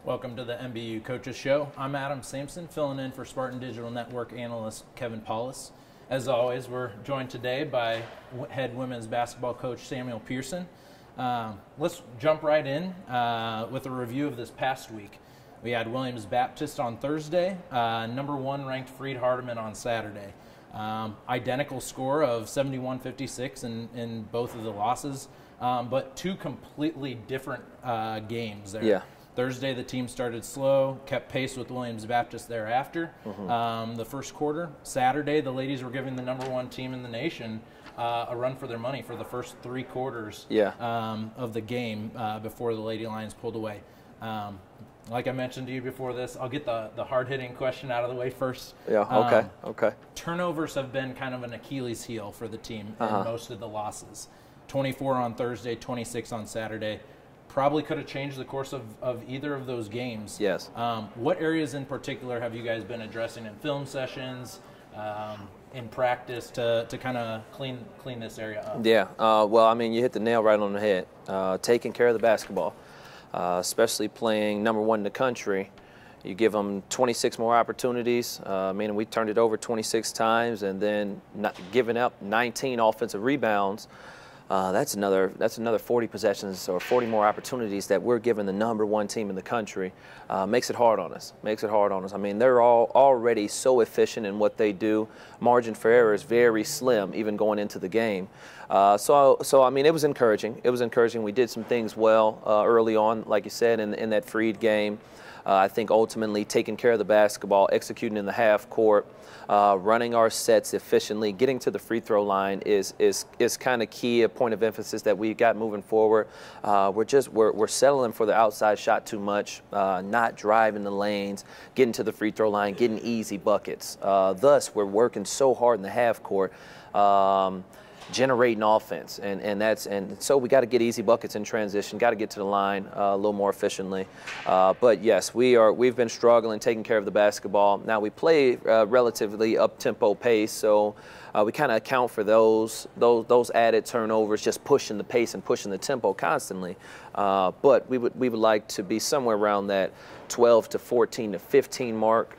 Welcome to the MBU Coaches Show. I'm Adam Samson, filling in for Spartan Digital Network analyst Kevin Paulus. As always, we're joined today by head women's basketball coach Samuel Pearson. Let's jump right in with a review of this past week. We had Williams Baptist on Thursday, number 1 ranked Freed Hardeman on Saturday. Identical score of 71-56 in both of the losses, but two completely different games there. Yeah. Thursday, the team started slow, kept pace with Williams Baptist thereafter, the first quarter. Saturday, the ladies were giving the number 1 team in the nation a run for their money for the first 3 quarters of the game before the Lady Lions pulled away. Like I mentioned to you before this, I'll get the hard-hitting question out of the way first. Yeah, okay. Turnovers have been kind of an Achilles heel for the team in most of the losses. 24 on Thursday, 26 on Saturday. Probably could have changed the course of either of those games. Yes. What areas in particular have you guys been addressing in film sessions, in practice to kind of clean this area up? Yeah, well, I mean, you hit the nail right on the head. Taking care of the basketball, especially playing number 1 in the country. You give them 26 more opportunities, meaning we turned it over 26 times, and then not giving up 19 offensive rebounds. That's another 40 possessions or 40 more opportunities that we're giving the number 1 team in the country. Makes it hard on us. I mean, they're all already so efficient in what they do. Margin for error is very slim, even going into the game. So I mean, it was encouraging. We did some things well early on, like you said, in that Freed game. I think ultimately taking care of the basketball, executing in the half court, running our sets efficiently, getting to the free throw line is kind of key, a point of emphasis that we got moving forward. We're settling for the outside shot too much, not driving the lanes, getting to the free throw line, getting easy buckets. Thus, we're working so hard in the half court. Generating offense, and so we got to get easy buckets in transition. Got to get to the line a little more efficiently. But yes, we've been struggling taking care of the basketball. Now we play relatively up-tempo pace, so we kind of account for those added turnovers, just pushing the pace and pushing the tempo constantly. But we would like to be somewhere around that 12 to 14 to 15 mark,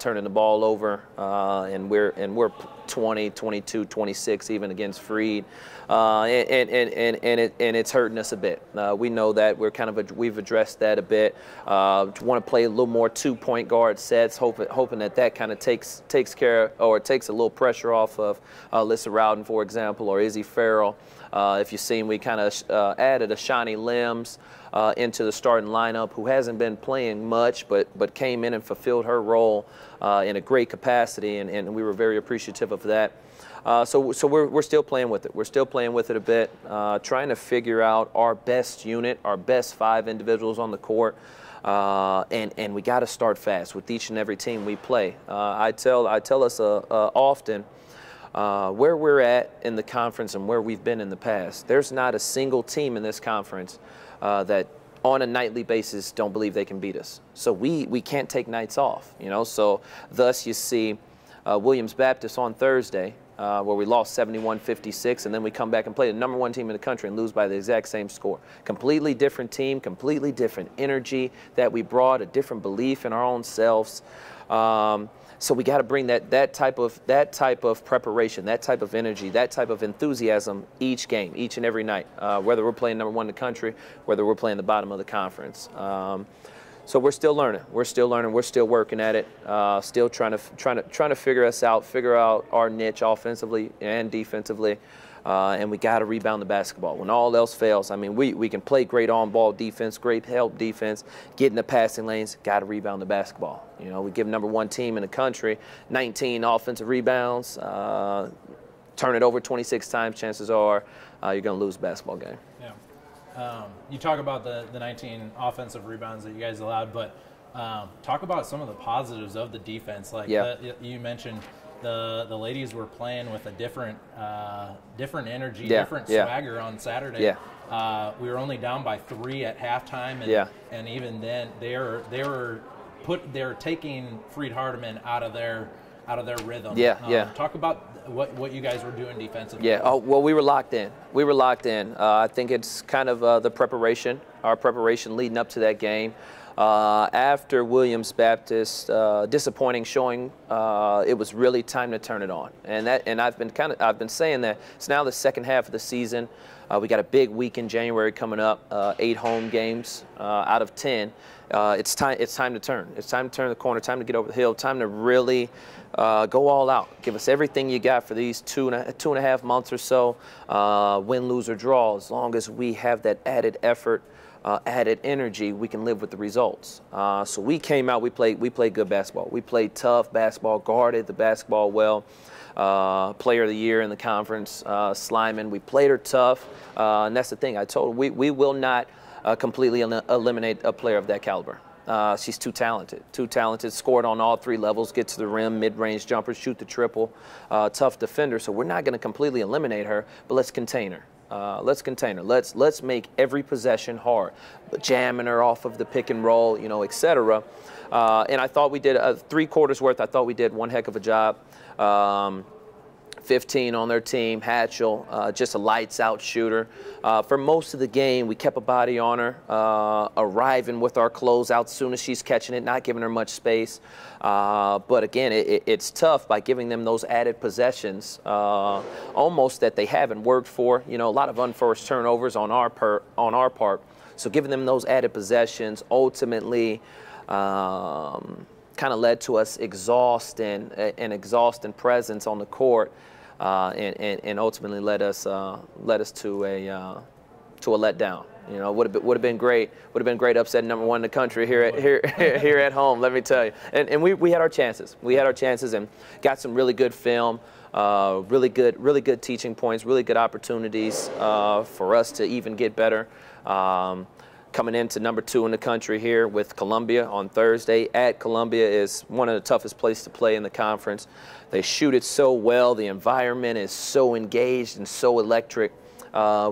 turning the ball over, and we're 20, 22, 26 even against Freed, and it's hurting us a bit. We know that we've addressed that a bit. Want to play a little more 2-point guard sets, hoping that kind of takes care, or takes a little pressure off of Alyssa Rowden, for example, or Izzy Farrell. If you've seen, we kind of added a Shawnee Limbs into the starting lineup, who hasn't been playing much, but came in and fulfilled her role in a great capacity, and we were very appreciative of that. So we're still playing with it. We're still playing with it a bit, trying to figure out our best unit, our best 5 individuals on the court, and we got to start fast with each and every team we play. I tell us often. Where we're at in the conference and where we've been in the past, there's not a single team in this conference that on a nightly basis don't believe they can beat us. So we can't take nights off, you know. So thus you see Williams Baptist on Thursday, where we lost 71-56, and then we come back and play the number 1 team in the country and lose by the exact same score. Completely different team, completely different energy that we brought, a different belief in our own selves. So we got to bring that type of preparation, that type of energy, that type of enthusiasm each game, each and every night, whether we're playing number 1 in the country, whether we're playing the bottom of the conference. So we're still learning. We're still working at it. Still trying to figure us out, figure out our niche offensively and defensively. And we got to rebound the basketball. When all else fails, I mean, we can play great on-ball defense, great help defense, get in the passing lanes, got to rebound the basketball. You know, we give number 1 team in the country 19 offensive rebounds, turn it over 26 times, chances are you're going to lose the basketball game. Yeah. You talk about the 19 offensive rebounds that you guys allowed, but talk about some of the positives of the defense. Like you mentioned, the ladies were playing with a different energy, different swagger on Saturday. Yeah. We were only down by 3 at halftime, and even then they were taking Freed Hardeman out of their rhythm. Talk about what you guys were doing defensively. Yeah. Oh, well, we were locked in. I think it's kind of the preparation, our preparation leading up to that game. After Williams Baptist disappointing showing, it was really time to turn it on. And I've been saying that it's now the second half of the season. We got a big week in January coming up, 8 home games out of 10. It's time to turn. It's time to turn the corner. Time to get over the hill. Time to really go all out. Give us everything you got for these two and a half months or so. Win, lose, or draw. As long as we have that added effort, added energy, we can live with the results. So we came out. We played good basketball. We played tough basketball. Guarded the basketball well. Player of the year in the conference, Slyman. We played her tough, and that's the thing. I told her we will not completely eliminate a player of that caliber. She's too talented, scored on all 3 levels, get to the rim, mid-range jumper, shoot the triple, tough defender. So we're not going to completely eliminate her, but let's contain her. Let's contain her. Let's make every possession hard, jamming her off of the pick and roll, you know, etc. And I thought we did 3 quarters worth. I thought we did one heck of a job. 15 on their team. Hatchell, just a lights-out shooter. For most of the game, we kept a body on her, arriving with our closeout as soon as she's catching it, not giving her much space. But again, it's tough by giving them those added possessions, almost that they haven't worked for. You know, a lot of unforced turnovers on our part. So giving them those added possessions ultimately kind of led to us exhausting presence on the court, and ultimately led us to a letdown. You know, would have been great. Would have been great upsetting #1 in the country here at home. Let me tell you. And we had our chances. We had our chances and got some really good film, really good teaching points, really good opportunities for us to even get better. Coming into #2 in the country here with Columbia on Thursday. At Columbia is one of the toughest places to play in the conference. They shoot it so well. The environment is so engaged and so electric.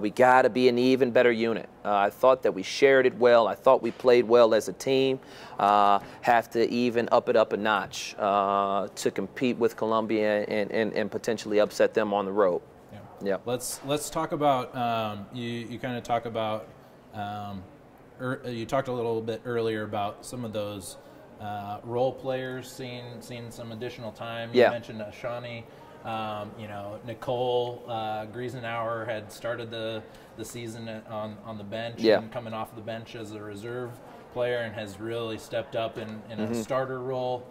We got to be an even better unit. I thought that we shared it well. I thought we played well as a team. Have to even up it up a notch to compete with Columbia and potentially upset them on the road. Yeah. Let's talk about you kind of talk about. You talked a little bit earlier about some of those role players seeing some additional time. You mentioned Ashani. You know, Nicole Griesenauer had started the season on the bench and coming off the bench as a reserve player and has really stepped up in a starter role.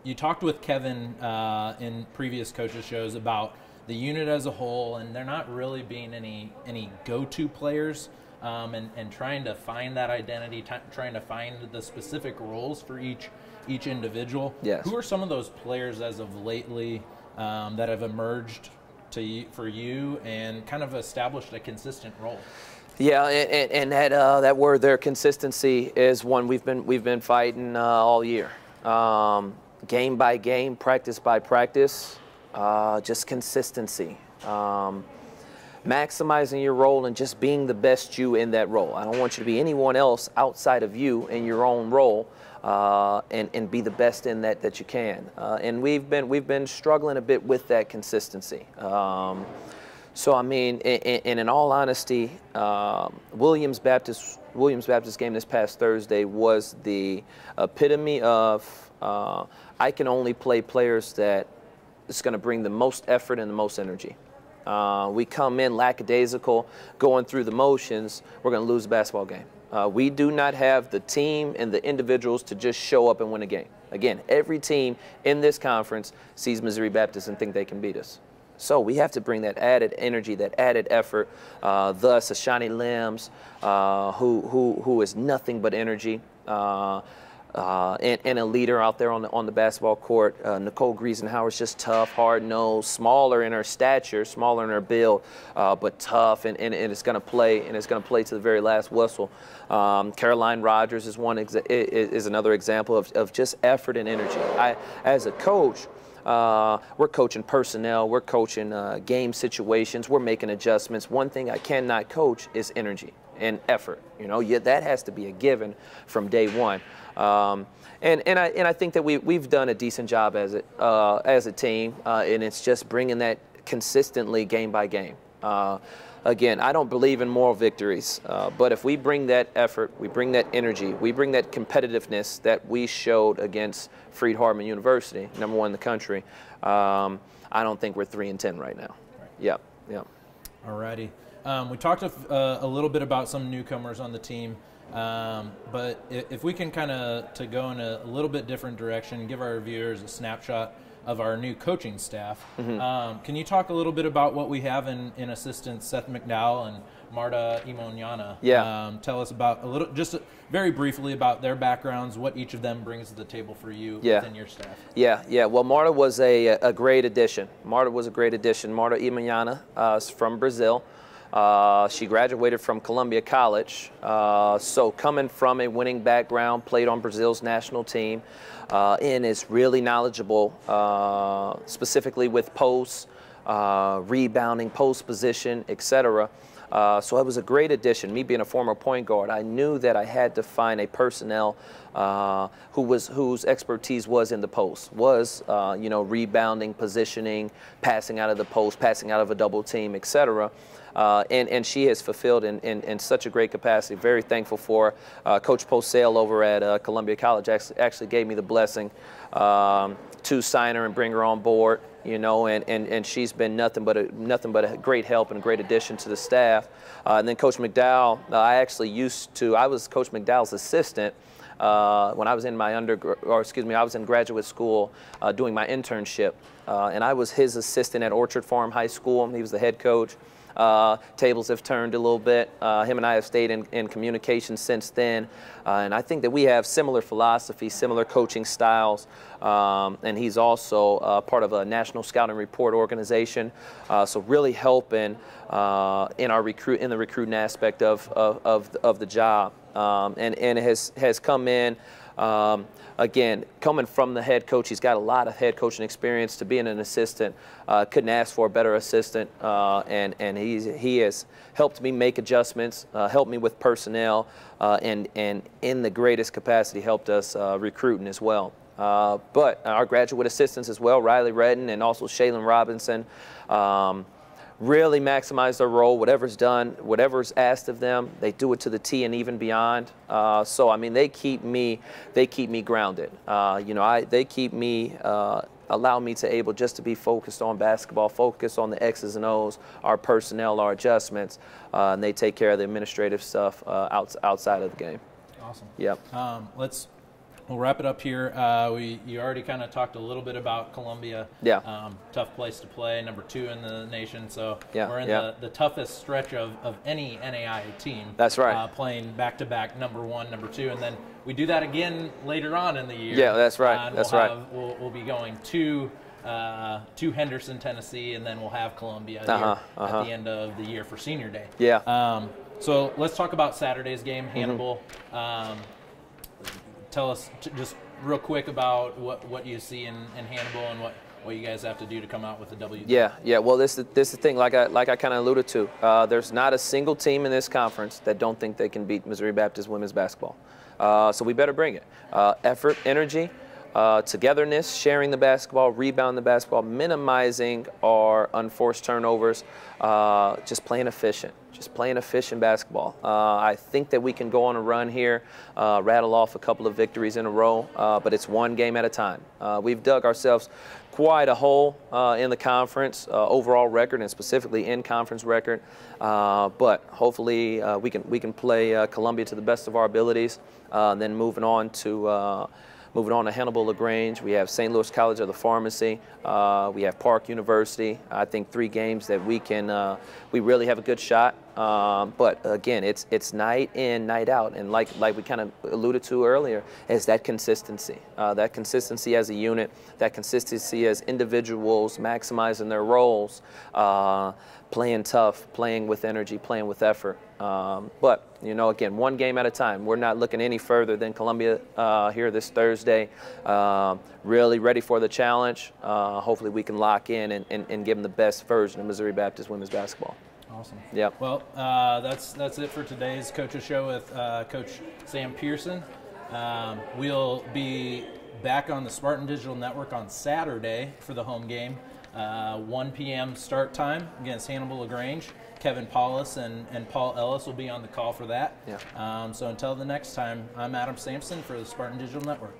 You talked with Kevin in previous coaches shows about the unit as a whole, and there not really being any go-to players. And trying to find that identity, trying to find the specific roles for each individual. Yes. Who are some of those players as of lately that have emerged for you and kind of established a consistent role? Yeah, and that word there, consistency, is one we've been fighting all year. Game by game, practice by practice, just consistency. Maximizing your role and just being the best you in that role. I don't want you to be anyone else outside of you in your own role, and be the best in that you can. And we've been struggling a bit with that consistency. So I mean, and in all honesty, Williams Baptist game this past Thursday was the epitome of I can only play players that is going to bring the most effort and the most energy. We come in lackadaisical, going through the motions, we're going to lose the basketball game. We do not have the team and the individuals to just show up and win a game. Again, every team in this conference sees Missouri Baptist and think they can beat us. So we have to bring that added energy, that added effort. Thus, Ashani Limbs, who is nothing but energy. And a leader out there on the basketball court. Nicole Griesenauer is just tough, hard-nosed, smaller in her stature, smaller in her build, but tough, and it's going to play, and it's going to play to the very last whistle. Caroline Rogers is another example of just effort and energy. As a coach, we're coaching personnel, we're coaching game situations, we're making adjustments. One thing I cannot coach is energy and effort. You know, that has to be a given from day one. And I think that we've done a decent job as a team, and it's just bringing that consistently game by game. again, I don't believe in moral victories, but if we bring that effort, we bring that energy, we bring that competitiveness that we showed against Freed-Hardeman University, #1 in the country, I don't think we're 3-10 right now. Right. Yep, yep. Alrighty. We talked a little bit about some newcomers on the team, but if we can kind of to go in a little bit different direction, give our viewers a snapshot of our new coaching staff. Can you talk a little bit about what we have in assistants Seth McDowell and Marta Imonyana? Yeah. Tell us about just very briefly about their backgrounds, what each of them brings to the table for you within your staff. Yeah. Well, Marta was a great addition. Marta Imonyana is from Brazil. She graduated from Columbia College, so coming from a winning background, played on Brazil's national team, and is really knowledgeable, specifically with posts, rebounding, post position, etc. So it was a great addition. Me being a former point guard, I knew that I had to find a personnel whose expertise was in the post, rebounding, positioning, passing out of the post, passing out of a double team, etc. And she has fulfilled in such a great capacity. Very thankful for Coach Posale over at Columbia College. Actually gave me the blessing to sign her and bring her on board. And she's been nothing but a great help and a great addition to the staff. And then Coach McDowell, I was Coach McDowell's assistant when I was in I was in graduate school doing my internship, and I was his assistant at Orchard Farm High School. He was the head coach. Tables have turned a little bit. Him and I have stayed in communication since then, and I think that we have similar philosophies, similar coaching styles, and he's also part of a national scouting report organization, so really helping in the recruiting aspect of the job, and has come in. Again, coming from the head coach, he's got a lot of head coaching experience. To being an assistant, couldn't ask for a better assistant, and he has helped me make adjustments, helped me with personnel, and in the greatest capacity helped us recruiting as well. But our graduate assistants as well, Riley Redden and also Shaylin Robinson, really maximize their role. Whatever's done, whatever's asked of them, they do it to the T and even beyond. So I mean, they keep me grounded. They keep me, allow me to able just to be focused on basketball, focus on the X's and O's, our personnel, our adjustments, and they take care of the administrative stuff outside of the game. Awesome. Yep. We'll wrap it up here. You already kind of talked a little bit about Columbia. Yeah. Tough place to play, #2 in the nation. So yeah. we're in the toughest stretch of any NAIA team. That's right. Playing back-to-back #1, #2, and then we do that again later on in the year. Yeah, that's right. We'll be going to Henderson, Tennessee, and then we'll have Columbia here at the end of the year for Senior Day. Yeah. So let's talk about Saturday's game, Hannibal. Tell us just real quick about what you see in Hannibal and what you guys have to do to come out with a W. Yeah. Well, this is the thing. Like I kind of alluded to, there's not a single team in this conference that don't think they can beat Missouri Baptist women's basketball. So we better bring it. Effort, energy, togetherness, sharing the basketball, rebounding the basketball, minimizing our unforced turnovers, just playing efficient. Just playing efficient basketball. I think that we can go on a run here, rattle off a couple of victories in a row, but it's one game at a time. We've dug ourselves quite a hole in the conference overall record, and specifically in conference record. But hopefully we can play Columbia to the best of our abilities. Then moving on to Hannibal LaGrange, we have St. Louis College of the Pharmacy, we have Park University. I think 3 games that we really have a good shot. But again, it's night in, night out, and like we kind of alluded to earlier, is that consistency as a unit, that consistency as individuals maximizing their roles, playing tough, playing with energy, playing with effort. But again, one game at a time. We're not looking any further than Columbia here this Thursday. Really ready for the challenge. Hopefully we can lock in and give them the best version of Missouri Baptist women's basketball. Awesome. Yep. Well, that's it for today's Coach's Show with Coach Sam Pearson. We'll be back on the Spartan Digital Network on Saturday for the home game. 1 p.m. start time against Hannibal LaGrange. Kevin Paulus and Paul Ellis will be on the call for that. Yeah. So until the next time, I'm Adam Samson for the Spartan Digital Network.